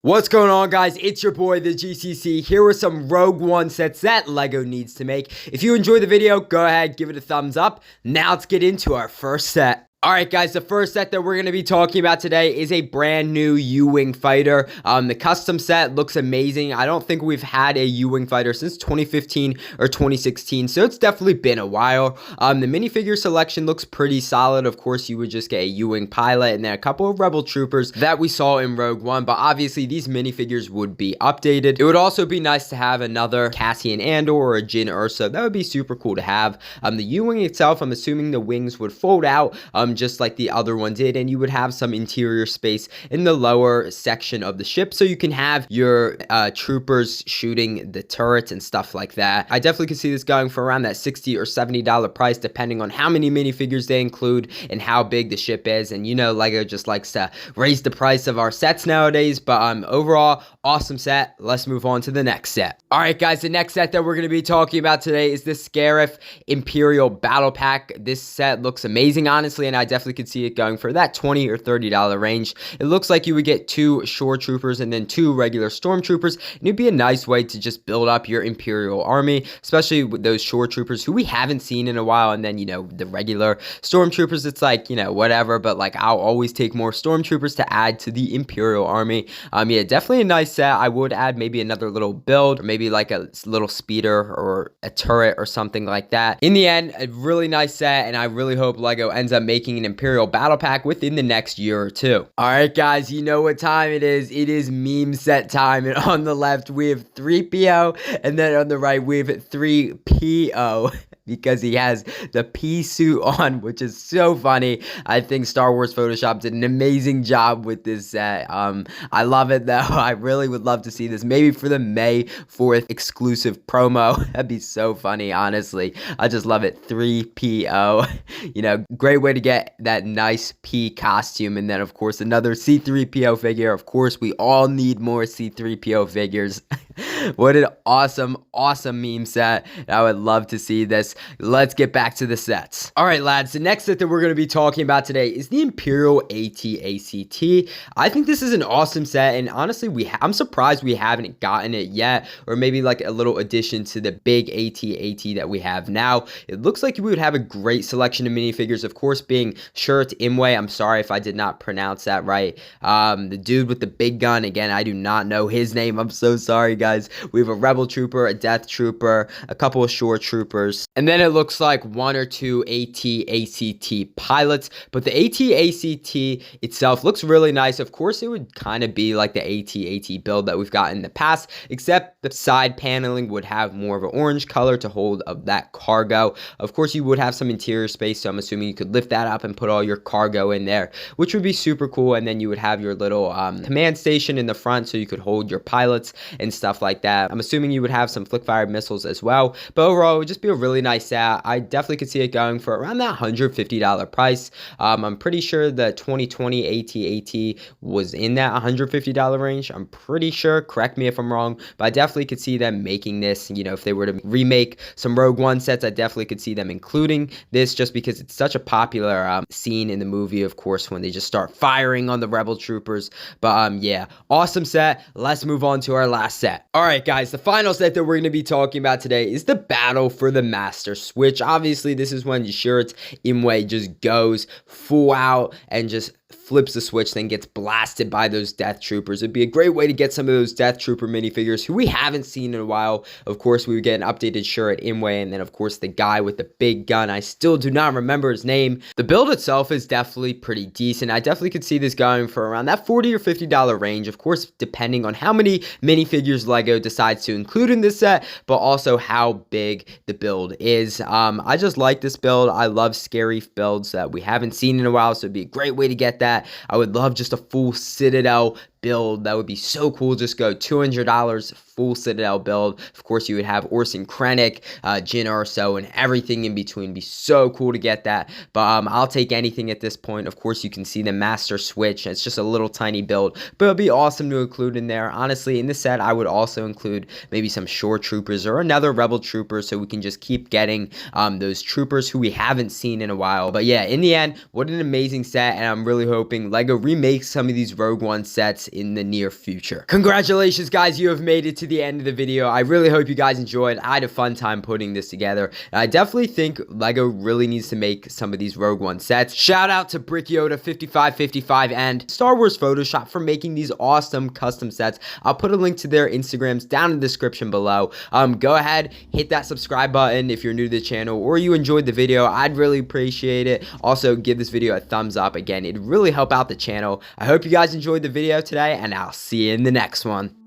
What's going on, guys? It's your boy, the GCC, here with some Rogue One sets that LEGO needs to make. If you enjoyed the video, go ahead, give it a thumbs up. Now let's get into our first set. Alright guys, the first set that we're going to be talking about today is a brand new Uwing Fighter. The custom set looks amazing. I don't think we've had a Uwing Fighter since 2015 or 2016, so it's definitely been a while. The minifigure selection looks pretty solid. Of course, you would just get a Uwing pilot and then a couple of Rebel Troopers that we saw in Rogue One, but obviously these minifigures would be updated. It would also be nice to have another Cassian Andor or a Jyn Erso. That would be super cool to have. The Uwing itself, I'm assuming the wings would fold out, just like the other one did, and you would have some interior space in the lower section of the ship so you can have your troopers shooting the turrets and stuff like that. I definitely could see this going for around that $60 or $70 price depending on how many minifigures they include and how big the ship is. And you know, LEGO just likes to raise the price of our sets nowadays, but overall, awesome set. Let's move on to the next set. Alright guys, the next set that we're going to be talking about today is the Scarif Imperial Battle Pack. This set looks amazing, honestly, and I definitely could see it going for that $20 or $30 range. It looks like you would get 2 shore troopers and then 2 regular stormtroopers, and it'd be a nice way to just build up your Imperial army, especially with those shore troopers who we haven't seen in a while. And then, you know, the regular stormtroopers, it's like, you know, whatever, but like I'll always take more stormtroopers to add to the Imperial army. Yeah, definitely a nice set. I would add maybe another little build, or maybe like a little speeder or a turret or something like that. In the end, a really nice set, and I really hope LEGO ends up making an Imperial Battle Pack within the next year or two. Alright guys, you know what time it is. It is meme set time, and on the left we have 3PO, and then on the right we have 3PO. Because he has the P suit on, which is so funny. I think Star Wars Photoshop did an amazing job with this set. I love it though. I really would love to see this maybe for the May 4th exclusive promo. That'd be so funny, honestly. I just love it. 3PO. You know, great way to get that nice P costume. And then of course another C3PO figure. Of course, we all need more C3PO figures. What an awesome meme set. I would love to see this. Let's get back to the sets. Alright lads, the next set that we're going to be talking about today is the Imperial AT-ACT. I think this is an awesome set, and honestly, I'm surprised we haven't gotten it yet, or maybe like a little addition to the big AT-AT that we have now. It looks like we would have a great selection of minifigures, of course, being Shirt Imwe. I'm sorry if I did not pronounce that right. The dude with the big gun, again, I do not know his name. I'm so sorry, guys. We have a Rebel Trooper, a Death Trooper, a couple of Shore Troopers, and then it looks like 1 or 2 AT-ACT pilots. But the AT-ACT itself looks really nice. Of course, it would kind of be like the AT-AT build that we've got in the past, except the side paneling would have more of an orange color to hold of that cargo. Of course, you would have some interior space, so I'm assuming you could lift that up and put all your cargo in there, which would be super cool. And then you would have your little command station in the front, so you could hold your pilots and stuff like that. I'm assuming you would have some flick-fired missiles as well, but overall, it would just be a really nice set. I definitely could see it going for around that $150 price. I'm pretty sure the 2020 AT-AT was in that $150 range. I'm pretty sure, correct me if I'm wrong, but I definitely could see them making this. You know, if they were to remake some Rogue One sets, I definitely could see them including this, just because it's such a popular scene in the movie, of course, when they just start firing on the Rebel Troopers. But yeah, awesome set. Let's move on to our last set. Alright guys, the final set that we're going to be talking about today is the Battle for the Master Switch. Obviously, this is when Shirt Imwe just goes full out and just flips the switch, then gets blasted by those Death Troopers. It'd be a great way to get some of those Death Trooper minifigures who we haven't seen in a while. Of course, we would get an updated Shirt Imwe, and then of course the guy with the big gun. I still do not remember his name. The build itself is definitely pretty decent. I definitely could see this going for around that $40 or $50 range. Of course, depending on how many minifigures LEGO decides to include in this set, but also how big the build is. I just like this build. I love scary builds that we haven't seen in a while, so it'd be a great way to get that. I would love just a full Citadel build. That would be so cool. Just go $200 full Citadel build. Of course, you would have Orson Krennic, Jyn Erso, and everything in between. It'd be so cool to get that. But I'll take anything at this point. Of course, you can see the Master Switch. It's just a little tiny build, but it'd be awesome to include in there. Honestly, in this set, I would also include maybe some Shore Troopers or another Rebel Trooper, so we can just keep getting those troopers who we haven't seen in a while. But yeah, in the end, what an amazing set, and I'm really hoping LEGO remakes some of these Rogue One sets in the near future. Congratulations, guys, you have made it to the end of the video. I really hope you guys enjoyed. I had a fun time putting this together, and I definitely think LEGO really needs to make some of these Rogue One sets. Shout out to Brick Yoda 5555 and Star Wars Photoshop for making these awesome custom sets. I'll put a link to their Instagrams down in the description below. Go ahead, hit that subscribe button if you're new to the channel or you enjoyed the video. I'd really appreciate it. Also, give this video a thumbs up. Again, it'd really help out the channel. I hope you guys enjoyed the video today, and I'll see you in the next one.